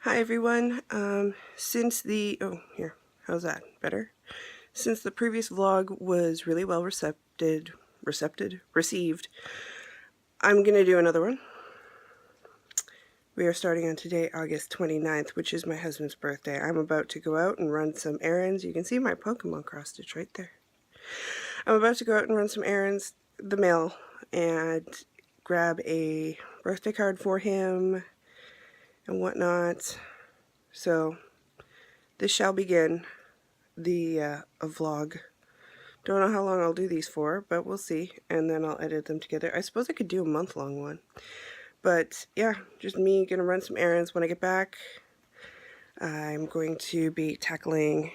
Hi everyone. Since the how's that? Better? Since the previous vlog was really well received, I'm gonna do another one. We are starting on today, August 29th, which is my husband's birthday. I'm about to go out and run some errands. You can see my Pokemon cross stitch right there. I'm about to go out and run some errands, the mail, and grab a birthday card for him and whatnot. So this shall begin the a vlog. Don't know how long I'll do these for, but we'll see, and then I'll edit them together. I suppose I could do a month-long one. But yeah, just me gonna run some errands. When I get back, I'm going to be tackling,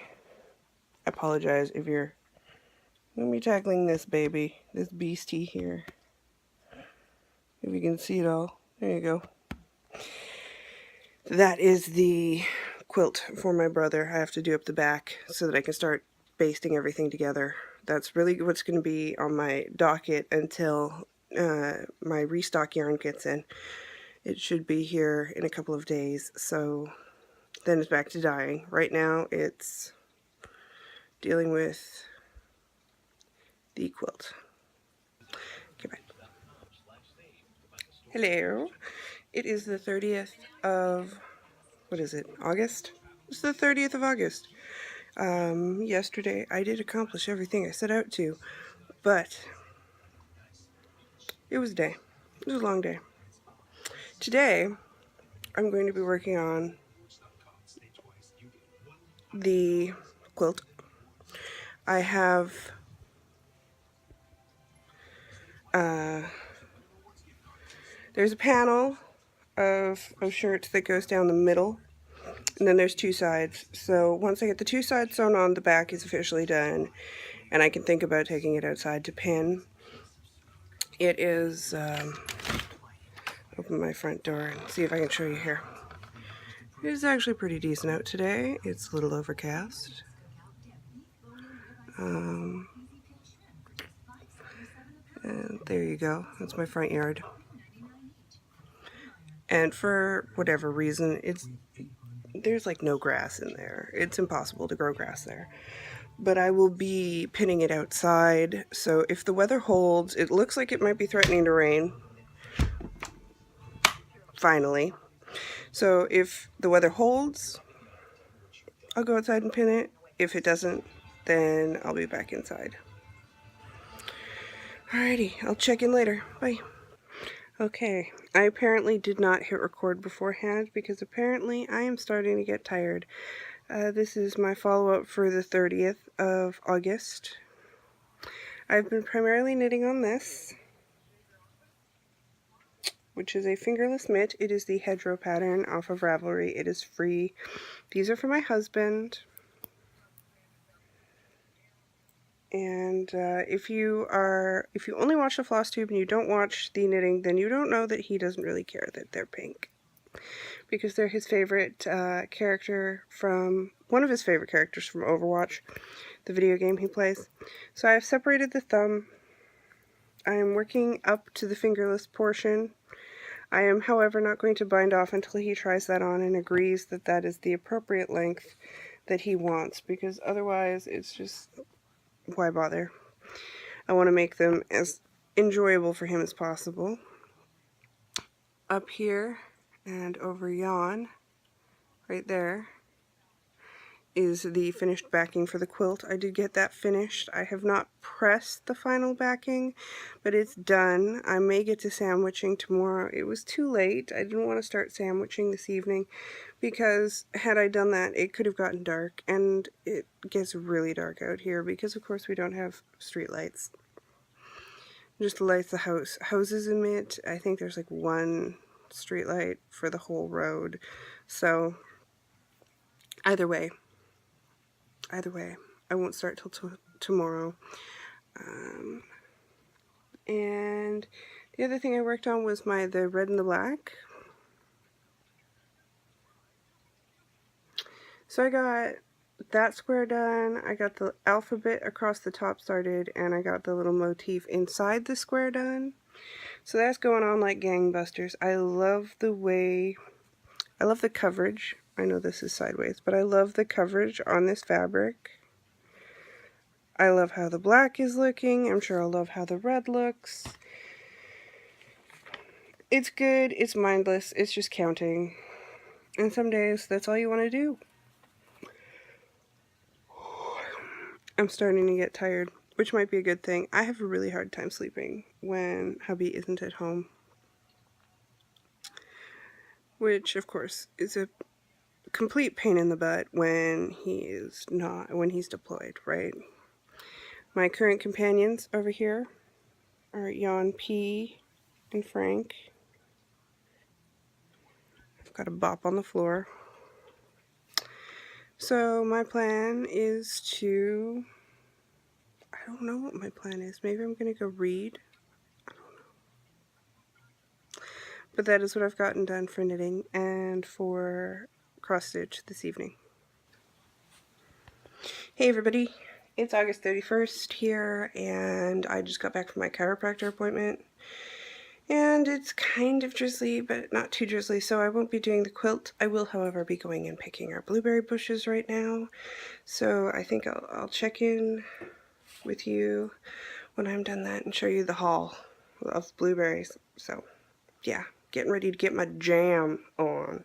I apologize if you're, I'm gonna be tackling this baby, this beastie here. If you can see it all. There you go. That is the quilt for my brother. I have to do up the back so that I can start basting everything together. That's really what's going to be on my docket until my restock yarn gets in. It should be here in a couple of days, so then it's back to dyeing. Right now it's dealing with the quilt. Okay, bye. Hello. It is the 30th of, what is it, August? It's the 30th of August. Yesterday I did accomplish everything I set out to, but it was a day. It was a long day. Today, I'm going to be working on the quilt. I have there's a panel of shirts that goes down the middle, and then there's two sides. So once I get the two sides sewn on, the back is officially done, and I can think about taking it outside to pin. It is, open my front door and see if I can show you here. It is actually pretty decent out today. It's a little overcast. And there you go. That's my front yard. And for whatever reason, there's like no grass in there. It's impossible to grow grass there. But I will be pinning it outside. So if the weather holds, it looks like it might be threatening to rain. Finally. So if the weather holds, I'll go outside and pin it. If it doesn't, then I'll be back inside. Alrighty, I'll check in later. Bye. Okay, I apparently did not hit record beforehand because apparently I am starting to get tired. This is my follow-up for the 30th of August. I've been primarily knitting on this, which is a fingerless mitt. It is the hedgerow pattern off of Ravelry. It is free. These are for my husband. And if you only watch the floss tube and you don't watch the knitting, then you don't know that he doesn't really care that they're pink. Because they're his favorite character from, one of his favorite characters from Overwatch, the video game he plays. So I've separated the thumb. I am working up to the fingerless portion. I am, however, not going to bind off until he tries that on and agrees that that is the appropriate length that he wants, because otherwise it's just, why bother? I want to make them as enjoyable for him as possible. Up here and over yon, right there, is the finished backing for the quilt. I did get that finished. I have not pressed the final backing, but it's done. I may get to sandwiching tomorrow. It was too late. I didn't want to start sandwiching this evening because had I done that, it could have gotten dark, and it gets really dark out here because of course we don't have street lights. Just the lights the houses emit. I think there's like one street light for the whole road. So either way, I won't start till tomorrow. And the other thing I worked on was the red and the black. So I got that square done, I got the alphabet across the top started, and I got the little motif inside the square done. So that's going on like gangbusters. I love the way I love the coverage. I know this is sideways, but I love the coverage on this fabric. I love how the black is looking. I'm sure I'll love how the red looks. It's good, it's mindless, it's just counting. And some days, that's all you want to do. I'm starting to get tired, which might be a good thing. I have a really hard time sleeping when hubby isn't at home. Which, of course, is a complete pain in the butt when he's deployed, right? My current companions over here are Jan P. and Frank. I've got a bop on the floor. So my plan is to... I don't know what my plan is. Maybe I'm going to go read. I don't know. But that is what I've gotten done for knitting and for cross stitch this evening. Hey everybody, it's August 31st here, and I just got back from my chiropractor appointment. And it's kind of drizzly, but not too drizzly, so I won't be doing the quilt. I will, however, be going and picking our blueberry bushes right now. So I think I'll check in with you when I'm done that and show you the haul of blueberries. So yeah, getting ready to get my jam on.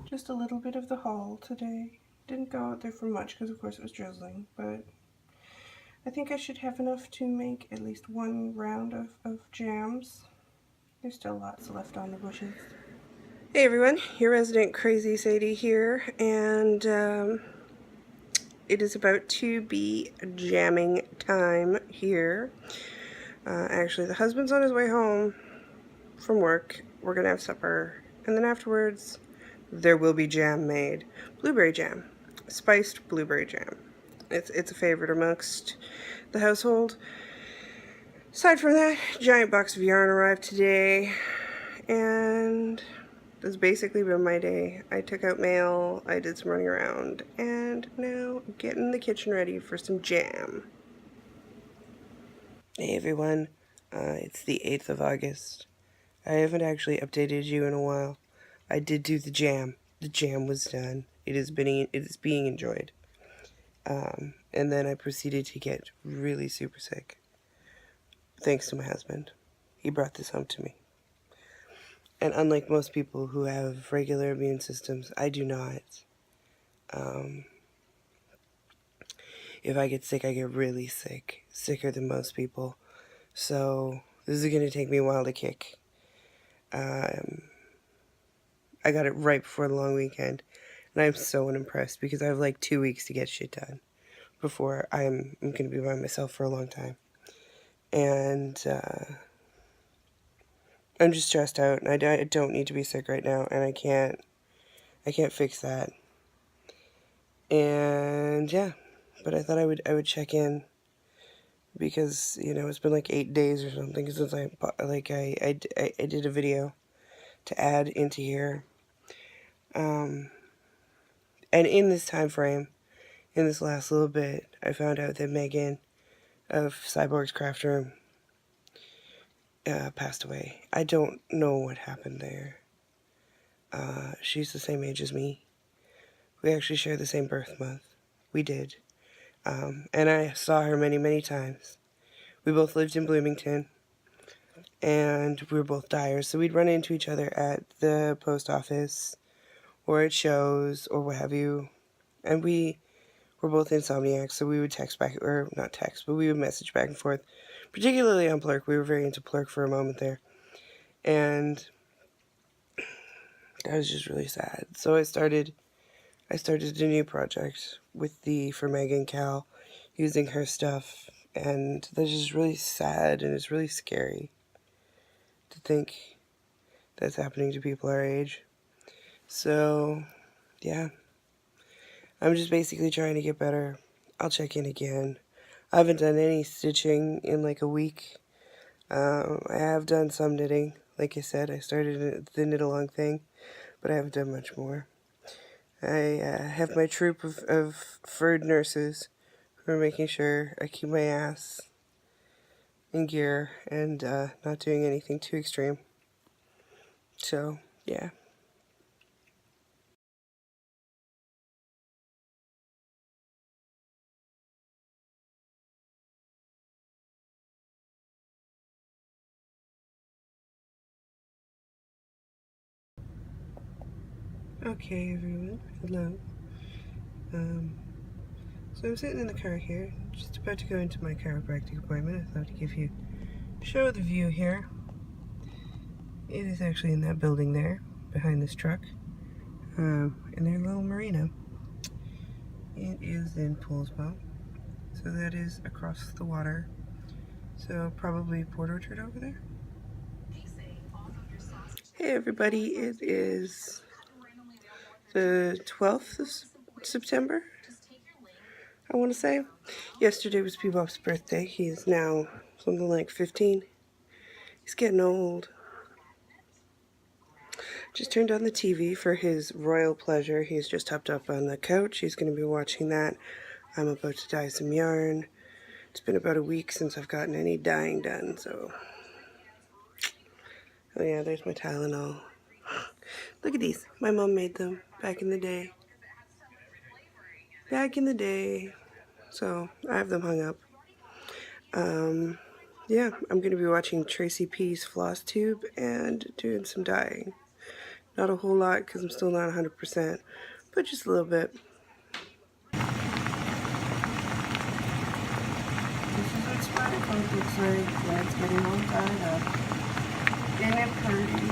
Just a little bit of the haul today. Didn't go out there for much because of course it was drizzling, but I think I should have enough to make at least one round of jams. There's still lots left on the bushes. Hey everyone, your resident crazy Sadie here, and it is about to be jamming time here. Actually, the husband's on his way home from work. We're gonna have supper, and then afterwards there will be jam made. Blueberry jam. Spiced blueberry jam. It's a favorite amongst the household. Aside from that, giant box of yarn arrived today, and that's basically been my day. I took out mail, I did some running around, and now getting the kitchen ready for some jam. Hey everyone, it's the 8th of August. I haven't actually updated you in a while. I did do the jam. The jam was done. It is being enjoyed. And then I proceeded to get really super sick. Thanks to my husband. He brought this home to me. And unlike most people who have regular immune systems, I do not. If I get sick, I get really sick. Sicker than most people. So this is going to take me a while to kick. I got it right before the long weekend. And I'm so unimpressed because I have like 2 weeks to get shit done before I'm going to be by myself for a long time. And I'm just stressed out, and I don't need to be sick right now, and I can't fix that. And yeah, but I thought I would check in because, you know, it's been like 8 days or something since I did a video to add into here. And in this time frame, in this last little bit, I found out that Megan of Cyborg's Craft Room passed away. I don't know what happened there. She's the same age as me. We actually share the same birth month. We did. And I saw her many, many times. We both lived in Bloomington, and we were both dyers, so we'd run into each other at the post office, or at shows, or what have you, and we were both insomniacs, so we would text back, or not text, but we would message back and forth, particularly on Plurk. We were very into Plurk for a moment there, and that was just really sad. So I started a new project for Megan Cal, using her stuff, and that's just really sad, and it's really scary to think that's happening to people our age. So, yeah, I'm just basically trying to get better. I'll check in again. I haven't done any stitching in like a week. I have done some knitting. Like I said, I started the knit-along thing, but I haven't done much more. I have my troop of furred nurses who are making sure I keep my ass in gear and not doing anything too extreme. So, yeah. Okay, everyone. Hello. So I'm sitting in the car here, just about to go into my chiropractic appointment. I thought to show the view here. It is actually in that building there, behind this truck, in their little marina. It is in Poolsbo, so that is across the water. So probably Port Orchard over there. Hey everybody, it is the 12th of September, I want to say. Yesterday was Bebop's birthday. He is now something like 15. He's getting old. Just turned on the TV for his royal pleasure. He's just hopped up on the couch. He's going to be watching that. I'm about to dye some yarn. It's been about a week since I've gotten any dyeing done, so... Oh yeah, there's my Tylenol. Look at these. My mom made them back in the day. Back in the day. So, I have them hung up. Yeah, I'm going to be watching Tracy P's floss tube and doing some dyeing. Not a whole lot because I'm still not 100%, but just a little bit. This is what spider cloak looks like when it's getting all dyed up. Isn't it pretty?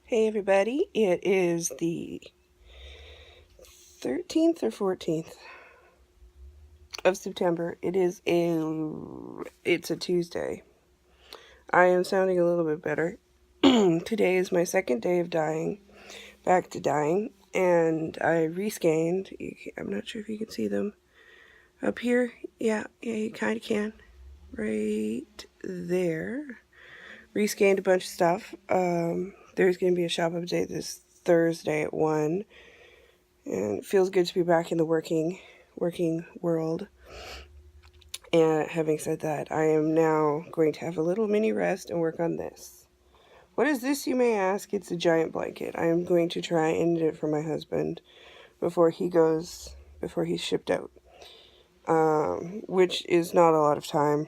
Hey everybody, it is the 13th or 14th of September. It's a Tuesday. I am sounding a little bit better. Today is my second day of dyeing, back to dyeing, and I rescanned. I'm not sure if you can see them up here. Yeah, you kind of can. Right there. Rescanned a bunch of stuff. There's going to be a shop update this Thursday at 1. And it feels good to be back in the working world. And having said that, I am now going to have a little mini rest and work on this. What is this, you may ask? It's a giant blanket. I am going to try and knit it for my husband before he's shipped out. Which is not a lot of time.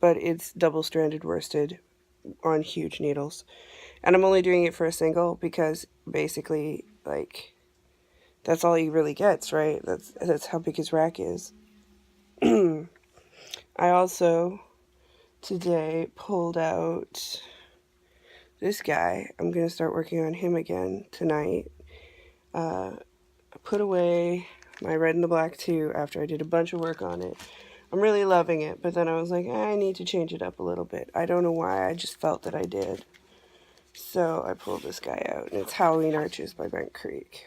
But it's double-stranded worsted on huge needles. And I'm only doing it for a single because basically, like, that's all he really gets, right? That's how big his rack is. I also today pulled out this guy. I'm going to start working on him again tonight. I put away my red and the black too after I did a bunch of work on it. I'm really loving it, but then I was like, I need to change it up a little bit. I don't know why, I just felt that I did. So I pulled this guy out, and it's Halloween Arches by Bent Creek.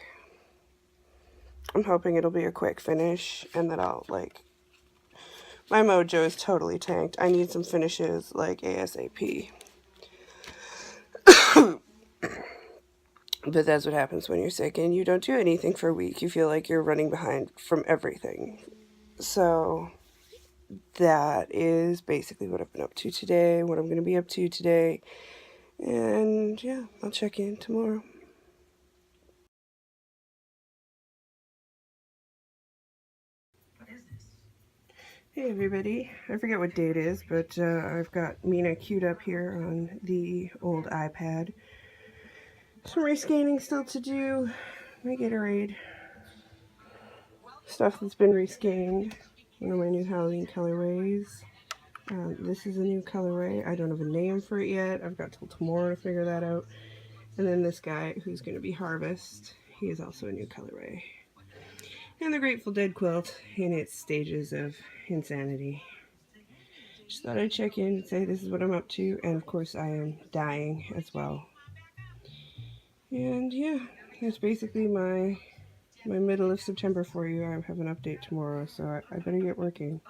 I'm hoping it'll be a quick finish, and that I'll, like... My mojo is totally tanked. I need some finishes, like, ASAP. But that's what happens when you're sick and you don't do anything for a week. You feel like you're running behind from everything. So that is basically what I've been up to today, what I'm going to be up to today. And yeah, I'll check in tomorrow. Hey everybody, I forget what day it is, but I've got Mina queued up here on the old iPad. Some rescanning still to do. My Gatorade stuff that's been rescanned. One of my new Halloween colorways. This is a new colorway. I don't have a name for it yet. I've got till tomorrow to figure that out. And then this guy who's going to be Harvest. He is also a new colorway. And the Grateful Dead quilt in its stages of insanity. Just thought I'd check in and say this is what I'm up to. And of course I am dyeing as well. And yeah, that's basically my middle of September for you. I have an update tomorrow, so I better get working.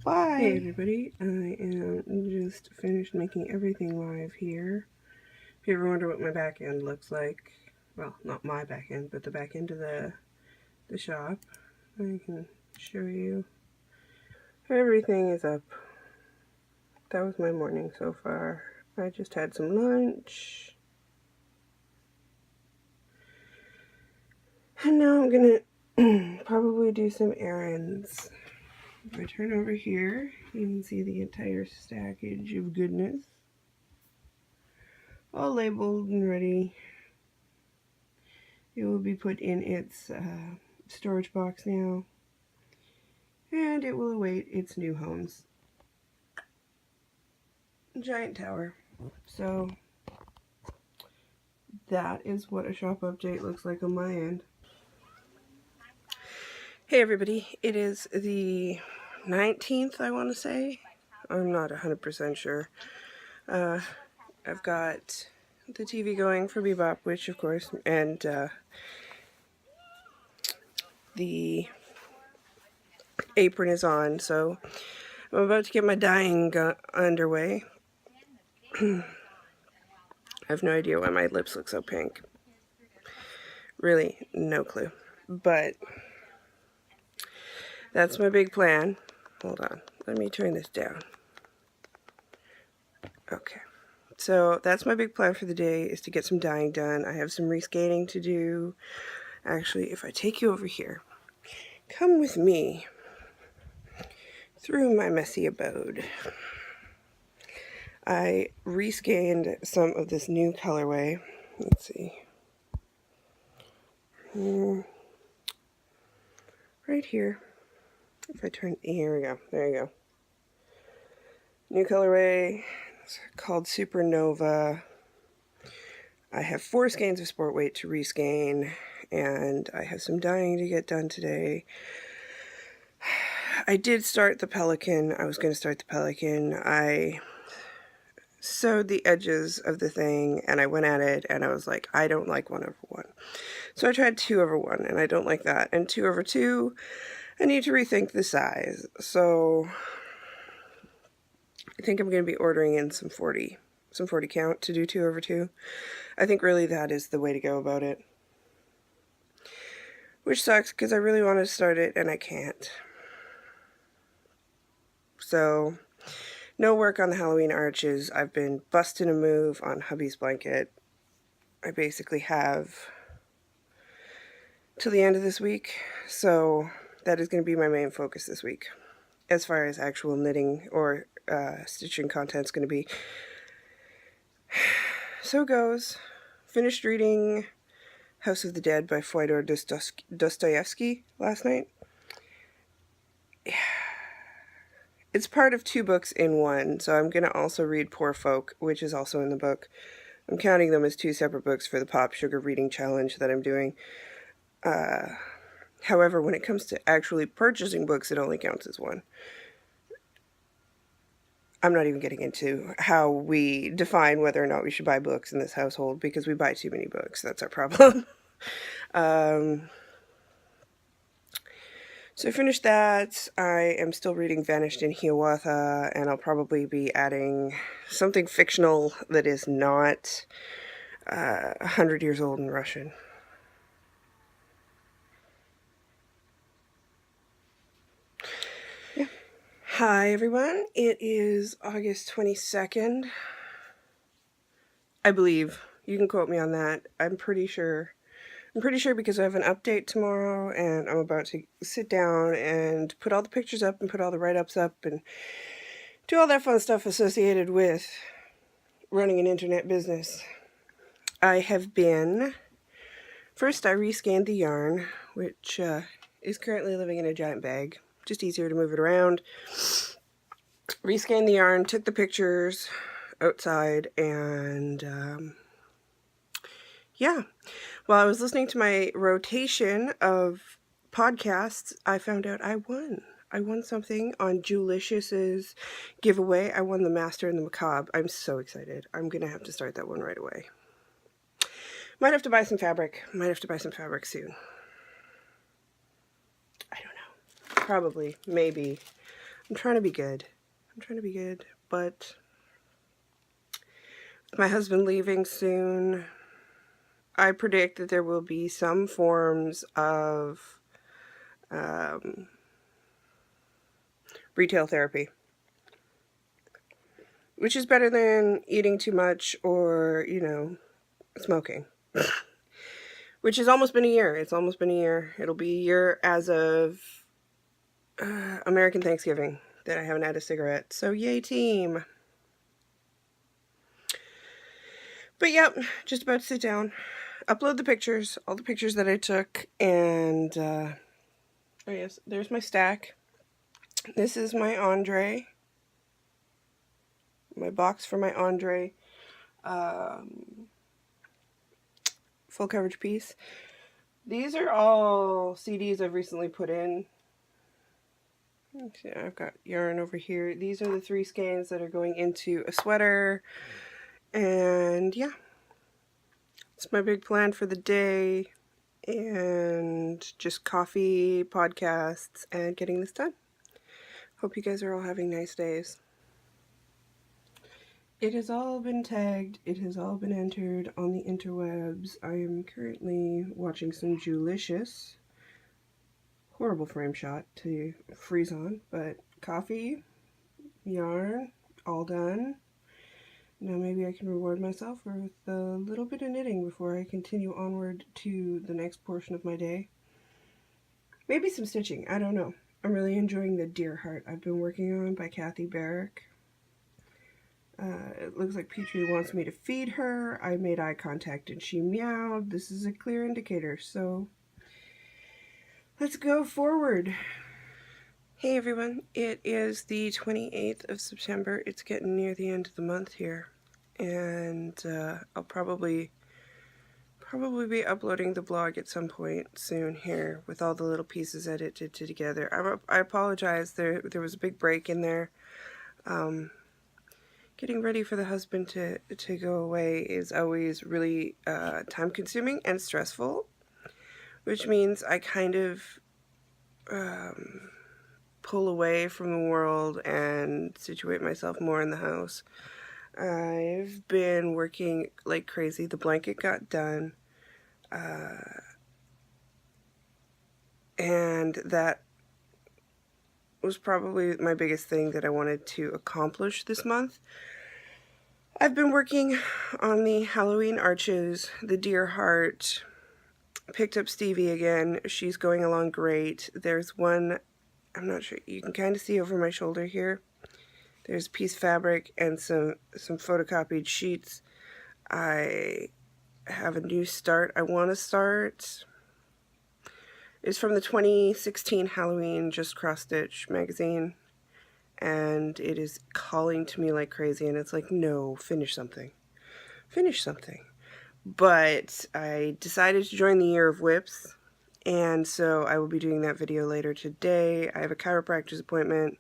Bye! Hey everybody, I am just finished making everything live here. If you ever wonder what my back end looks like, well, not my back end, but the back end of the shop, I can show you. Everything is up. That was my morning so far. I just had some lunch. And now I'm gonna probably do some errands. If I turn over here, you can see the entire stackage of goodness. All labeled and ready. It will be put in its storage box now. And it will await its new homes. Giant tower. So that is what a shop update looks like on my end. Hey everybody, it is the 19th, I want to say. I'm not 100% sure. I've got the TV going for Bebop, which of course, and the apron is on, so I'm about to get my dyeing underway. I have no idea why my lips look so pink. Really, no clue. But that's my big plan. Hold on, let me turn this down. Okay. So that's my big plan for the day, is to get some dyeing done. I have some rescaling to do. Actually, if I take you over here, come with me through my messy abode. I rescanned some of this new colorway. Let's see. Right here. If I turn, here we go. There you go. New colorway. It's called Supernova. I have 4 skeins of sport weight to reskein, and I have some dyeing to get done today. I did start the Pelican. I was going to start the Pelican. I sewed the edges of the thing, and I went at it, and I was like, I don't like 1/1. So I tried 2/1, and I don't like that. And 2/2, I need to rethink the size. So I think I'm going to be ordering in some 40 count to do 2/2. I think really that is the way to go about it. Which sucks, because I really want to start it, and I can't. So, no work on the Halloween arches. I've been busting a move on hubby's blanket. I basically have till the end of this week, so that is going to be my main focus this week, as far as actual knitting or stitching content's going to be. So goes. Finished reading House of the Dead by Fyodor Dostoevsky last night. It's part of 2 books in one, so I'm going to also read Poor Folk, which is also in the book. I'm counting them as 2 separate books for the Pop Sugar Reading Challenge that I'm doing. However, when it comes to actually purchasing books, it only counts as one. I'm not even getting into how we define whether or not we should buy books in this household, because we buy too many books. That's our problem. So I finished that. I am still reading Vanished in Hiawatha, and I'll probably be adding something fictional that is not 100 years old in Russian. Yeah. Hi everyone, it is August 22nd. I believe. You can quote me on that. I'm pretty sure because I have an update tomorrow, and I'm about to sit down and put all the pictures up and put all the write-ups up and do all that fun stuff associated with running an internet business. I have been... First, I rescanned the yarn, which is currently living in a giant bag. Just easier to move it around. Rescanned the yarn, took the pictures outside, and yeah. While I was listening to my rotation of podcasts, I found out I won. I won something on Julicious' giveaway. I won the Master and the Macabre. I'm so excited. I'm going to have to start that one right away. Might have to buy some fabric. Might have to buy some fabric soon. I don't know. Probably. Maybe. I'm trying to be good. But with my husband leaving soon, I predict that there will be some forms of retail therapy. Which is better than eating too much or, you know, smoking. Which has almost been a year. It's almost been a year. It'll be a year as of American Thanksgiving that I haven't had a cigarette. So yay, team. But yep, just about to sit down, upload the pictures, all the pictures that I took, and oh yes, there's my stack. This is my Andre, my box for my Andre full coverage piece. These are all CDs I've recently put in. Okay, I've got yarn over here. These are the 3 skeins that are going into a sweater. And yeah, it's my big plan for the day. And just coffee, podcasts, and getting this done. Hope you guys are all having nice days. It has all been tagged. It has all been entered on the interwebs. I am currently watching some Julicious. Horrible frame shot to freeze on, but coffee, yarn, all done. Now maybe I can reward myself with a little bit of knitting before I continue onward to the next portion of my day. Maybe some stitching, I don't know. I'm really enjoying the Deer Heart I've been working on by Kathy Barrick. It looks like Petrie wants me to feed her. I made eye contact and she meowed. This is a clear indicator, so let's go forward. Hey everyone, it is the 28th of September. It's getting near the end of the month here, and I'll probably be uploading the blog at some point soon here with all the little pieces edited together. I apologize, there was a big break in there. Getting ready for the husband to go away is always really time consuming and stressful, which means I kind of pull away from the world and situate myself more in the house. I've been working like crazy. The blanket got done, and that was probably my biggest thing that I wanted to accomplish this month. I've been working on the Halloween arches, the Deer Heart. Picked up Stevie again. She's going along great. There's one, I'm not sure, you can kind of see over my shoulder here. There's a piece of fabric and some photocopied sheets. I have a new start. I want to start. It's from the 2016 Halloween Just Cross Stitch magazine. And it is calling to me like crazy. And it's like, no, finish something. Finish something. But I decided to join the Year of Whips. And so I will be doing that video later today. I have a chiropractor's appointment,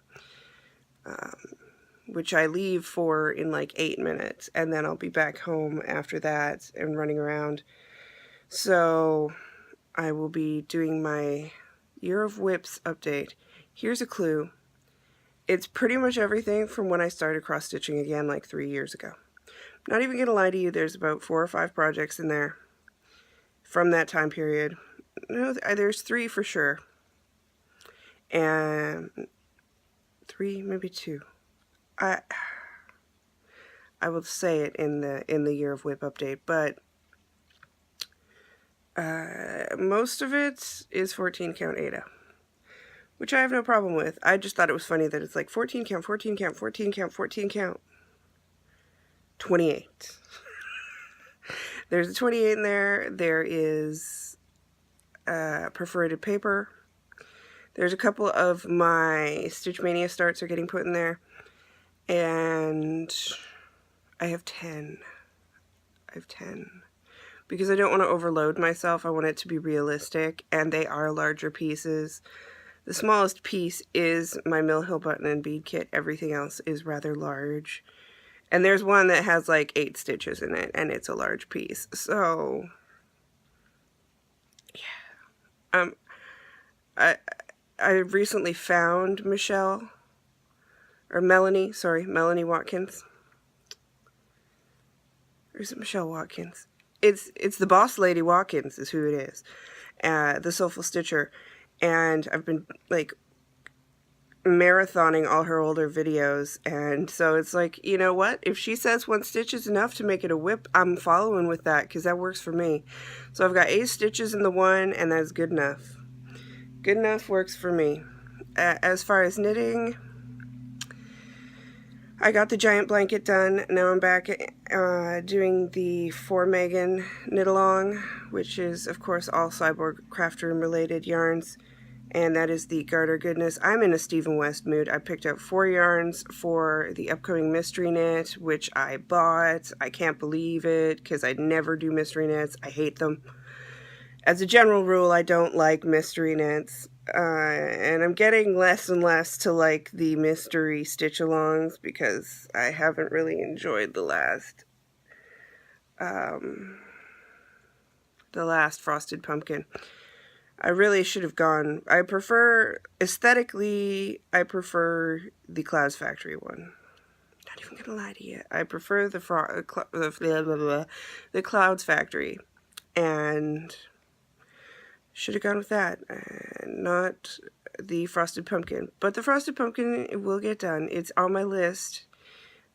which I leave for in like 8 minutes. And then I'll be back home after that and running around. So I will be doing my Year of Whips update. Here's a clue. It's pretty much everything from when I started cross-stitching again like 3 years ago. Not even going to lie to you, there's about 4 or 5 projects in there from that time period. No, there's 3 for sure. And 3, maybe 2. I will say it in the Year of Whip update, but most of it is 14 count Ada, which I have no problem with. I just thought it was funny that it's like 14 count, 14 count, 14 count, 14 count, 28. There's a 28 in there. There is perforated paper. There's a couple of my Stitch Mania starts are getting put in there. And I have 10. I have 10. Because I don't want to overload myself. I want it to be realistic. And they are larger pieces. The smallest piece is my Mill Hill button and bead kit. Everything else is rather large. And there's one that has like 8 stitches in it, and it's a large piece. So, yeah. I recently found Melanie Watkins. Or is it Michelle Watkins? It's the Boss Lady Watkins is who it is. The Soulful Stitcher. And I've been like marathoning all her older videos, and so it's like, you know what, if she says 1 stitch is enough to make it a whip, I'm following with that because that works for me. So I've got 8 stitches in the one, and that's good enough. Good enough works for me. As far as knitting, I got the giant blanket done. Now I'm back doing the For Megan knit along, which is of course all Cyborg Craft Room related yarns, and that is the Garter Goodness. I'm in a Stephen West mood. I picked up 4 yarns for the upcoming mystery knit, which I bought. I can't believe it because I never do mystery knits. I hate them. As a general rule, I don't like mystery knits, and I'm getting less and less to like the mystery stitch-alongs because I haven't really enjoyed the last Frosted Pumpkin. I really should have gone. Aesthetically, I prefer the Clouds Factory one. Not even gonna lie to you. I prefer the Clouds Factory, and should have gone with that, not the Frosted Pumpkin. But the Frosted Pumpkin will get done. It's on my list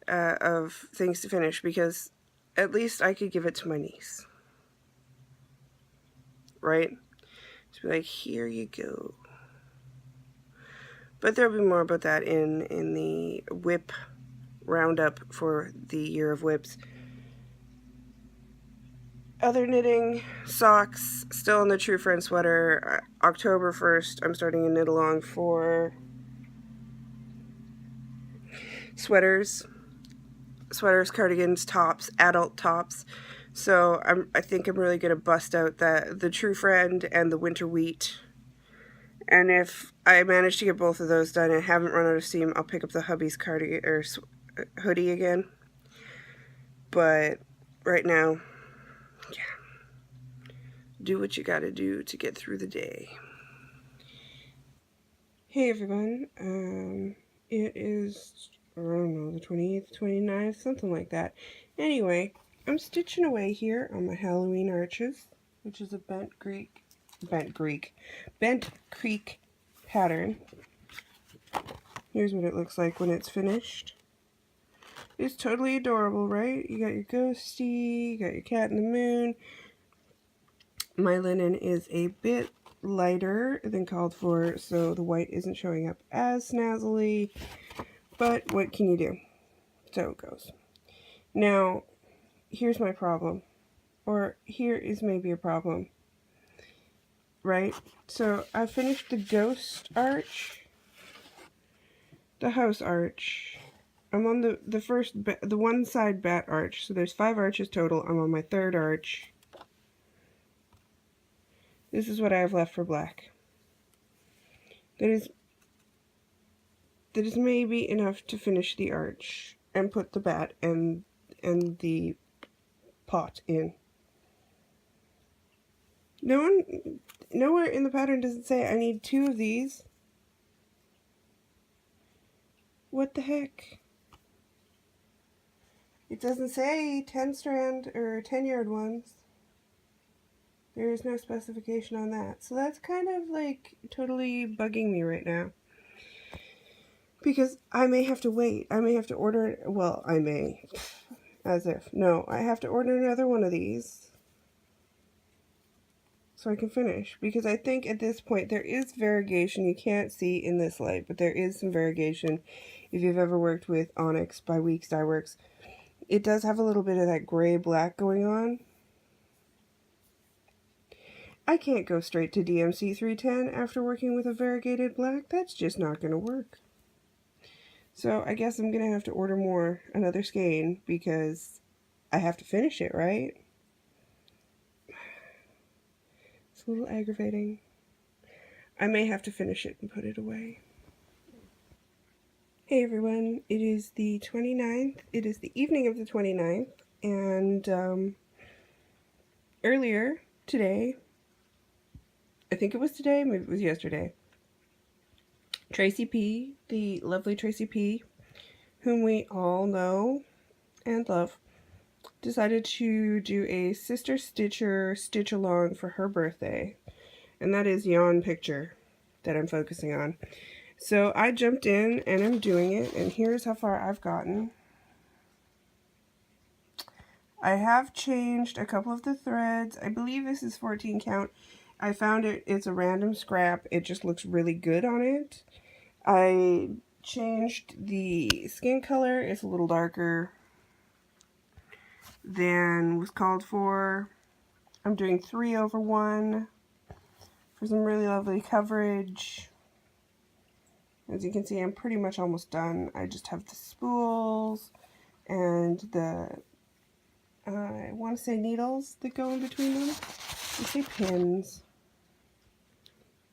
of things to finish because at least I could give it to my niece. Right? Just be like, here you go. But there'll be more about that in the whip roundup for the Year of Whips. Other knitting, socks, still in the True Friend sweater. October 1st, I'm starting a knit along for sweaters, cardigans, tops, adult tops. So I think I'm really going to bust out the True Friend and the Winter Wheat. And if I manage to get both of those done and haven't run out of steam, I'll pick up the hubby's cardigan or hoodie again. But right now, yeah. Do what you gotta do to get through the day. Hey everyone, it is, I don't know, the 28th, 29th, something like that. Anyway, I'm stitching away here on my Halloween arches, which is a Bent Creek pattern. Here's what it looks like when it's finished. It's totally adorable, right? You got your ghosty, you got your cat in the moon. My linen is a bit lighter than called for, so the white isn't showing up as snazzily, but what can you do? So it goes. Now, here's my problem, or here is maybe a problem, right? So I finished the ghost arch, the house arch. I'm on the one side bat arch, so there's 5 arches total. I'm on my 3rd arch. This is what I have left for black. That is maybe enough to finish the arch and put the bat and the pot in. Nowhere in the pattern does it say I need 2 of these. What the heck? It doesn't say 10 strand or 10 yard ones. There is no specification on that. So that's kind of like totally bugging me right now. Because I may have to wait. I may have to order, well, I may. As if. No, I have to order another one of these so I can finish. Because I think at this point there is variegation. You can't see in this light, but there is some variegation if you've ever worked with Onyx by Weeks Dye Works. It does have a little bit of that gray-black going on. I can't go straight to DMC 310 after working with a variegated black. That's just not going to work. So I guess I'm going to have to order another skein, because I have to finish it, right? It's a little aggravating. I may have to finish it and put it away. Hey everyone, it is the 29th. It is the evening of the 29th, and earlier today, I think it was today, maybe it was yesterday, Tracy P, the lovely Tracy P, whom we all know and love, decided to do a Sister Stitcher stitch along for her birthday, and that is Yon Picture that I'm focusing on. So I jumped in and I'm doing it, and here's how far I've gotten. I have changed a couple of the threads. I believe this is 14 count. I found it's a random scrap. It just looks really good on it. I changed the skin color. It's a little darker than was called for. I'm doing 3/1 for some really lovely coverage. As you can see, I'm pretty much almost done. I just have the spools and the, I want to say needles that go in between them. I say pins.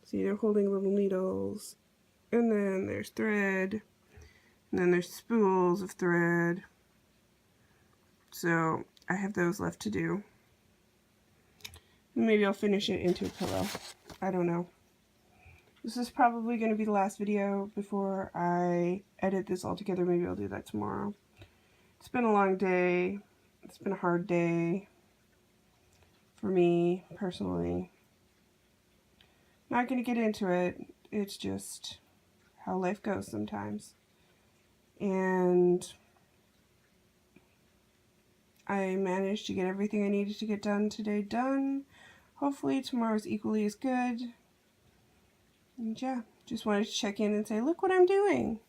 See, they're holding little needles. And then there's thread. And then there's spools of thread. So I have those left to do. Maybe I'll finish it into a pillow. I don't know. This is probably going to be the last video before I edit this all together. Maybe I'll do that tomorrow. It's been a long day. It's been a hard day for me personally. Not going to get into it. It's just how life goes sometimes. And I managed to get everything I needed to get done today done. Hopefully tomorrow's equally as good. And yeah, just wanted to check in and say, look what I'm doing.